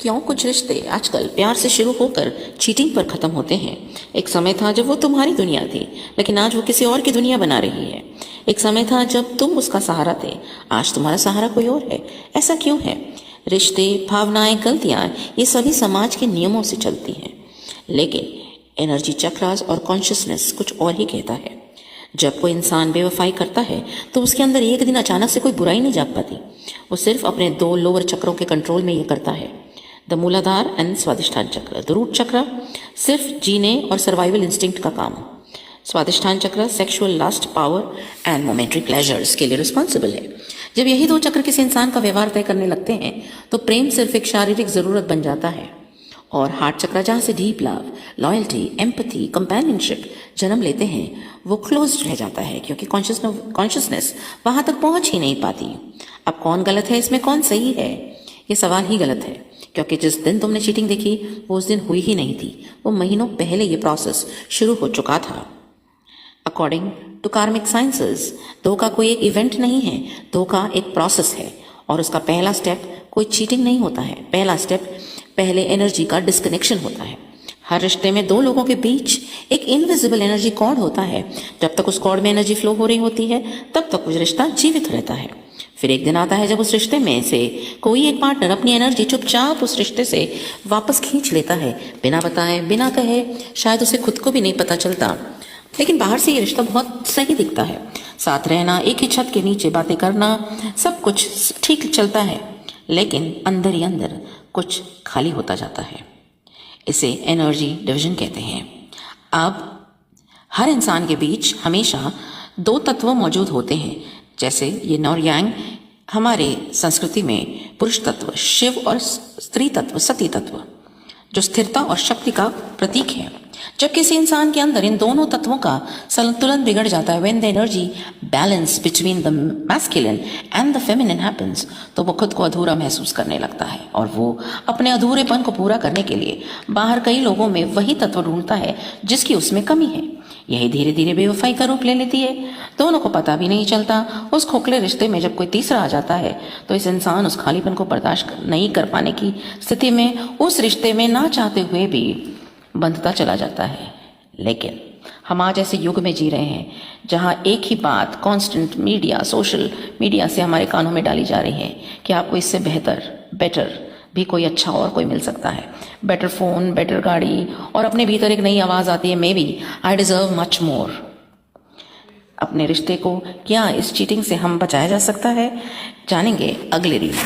क्यों कुछ रिश्ते आजकल प्यार से शुरू होकर चीटिंग पर खत्म होते हैं। एक समय था जब वो तुम्हारी दुनिया थी, लेकिन आज वो किसी और की दुनिया बना रही है। एक समय था जब तुम उसका सहारा थे, आज तुम्हारा सहारा कोई और है। ऐसा क्यों है? रिश्ते, भावनाएं, गलतियां, ये सभी समाज के नियमों से चलती हैं, लेकिन एनर्जी चक्रास और कॉन्शियसनेस कुछ और ही कहता है। जब कोई इंसान बेवफाई करता है तो उसके अंदर एक दिन अचानक से कोई बुराई नहीं जाग पाती। वो सिर्फ अपने दो लोअर चक्रों के कंट्रोल में ये करता है, द मूलाधार एंड स्वादिष्ठान चक्र। द रूट चक्र सिर्फ जीने और सर्वाइवल इंस्टिंक्ट का काम। स्वादिष्ठान चक्र sexual lust, power and momentary pleasures के लिए रिस्पॉन्सिबल है। जब यही दो चक्र किसी इंसान का व्यवहार तय करने लगते हैं तो प्रेम सिर्फ एक शारीरिक जरूरत बन जाता है, और हार्ट चक्र जहाँ से deep love, loyalty, empathy, companionship जन्म लेते हैं, वो क्लोज्ड रह जाता है, क्योंकि कॉन्शियसनेस वहां तक पहुंच ही नहीं पाती। अब कौन गलत है इसमें, कौन सही है? ये सवाल ही गलत है, क्योंकि जिस दिन तुमने चीटिंग देखी वो उस दिन हुई ही नहीं थी। वो महीनों पहले ये प्रोसेस शुरू हो चुका था। अकॉर्डिंग टू कार्मिक साइंसेस, धोखा कोई एक इवेंट नहीं है, धोखा एक प्रोसेस है, और उसका पहला स्टेप कोई चीटिंग नहीं होता है। पहला स्टेप पहले एनर्जी का डिस्कनेक्शन होता है। हर रिश्ते में दो लोगों के बीच एक इनविजिबल एनर्जी कॉर्ड होता है। जब तक उस कॉर्ड में एनर्जी फ्लो हो रही होती है तब तक उस रिश्ता जीवित रहता है। फिर एक दिन आता है जब उस रिश्ते में से कोई एक पार्टनर अपनी एनर्जी चुपचाप उस रिश्ते से वापस खींच लेता है, बिना बताए, बिना कहे। शायद उसे खुद को भी नहीं पता चलता, लेकिन बाहर से ये रिश्ता बहुत सही दिखता है। साथ रहना, एक ही छत के नीचे बातें करना, सब कुछ ठीक चलता है, लेकिन अंदर ही अंदर कुछ खाली होता जाता है। इसे एनर्जी डिवीजन कहते हैं। अब हर इंसान के बीच हमेशा दो तत्व मौजूद होते हैं, जैसे ये और यांग। हमारे संस्कृति में पुरुष तत्व शिव और स्त्री तत्व सती तत्व, जो स्थिरता और शक्ति का प्रतीक है। जब किसी इंसान के अंदर इन दोनों तत्वों का संतुलन बिगड़ जाता है, when the energy balance between the masculine and the feminine happens, तो वो खुद को अधूरा महसूस करने लगता है, और वो अपने अधूरेपन को पूरा करने के लिए बाहर कई लोगों में वही तत्व ढूंढता है जिसकी उसमें कमी है। यही धीरे धीरे बेवफाई का रूप ले लेती है। दोनों को पता भी नहीं चलता। उस खोखले रिश्ते में जब कोई तीसरा आ जाता है तो इस इंसान उस खालीपन को बर्दाश्त नहीं कर पाने की स्थिति में उस रिश्ते में ना चाहते हुए भी बंधता चला जाता है। लेकिन हम आज ऐसे युग में जी रहे हैं जहां एक ही बात कांस्टेंट मीडिया, सोशल मीडिया से हमारे कानों में डाली जा रही है कि आपको इससे बेटर भी कोई अच्छा और कोई मिल सकता है। बेटर फोन, बेटर गाड़ी, और अपने भीतर एक नई आवाज आती है, may be I deserve much more. अपने रिश्ते को क्या इस चीटिंग से हम बचाया जा सकता है? जानेंगे अगले रील।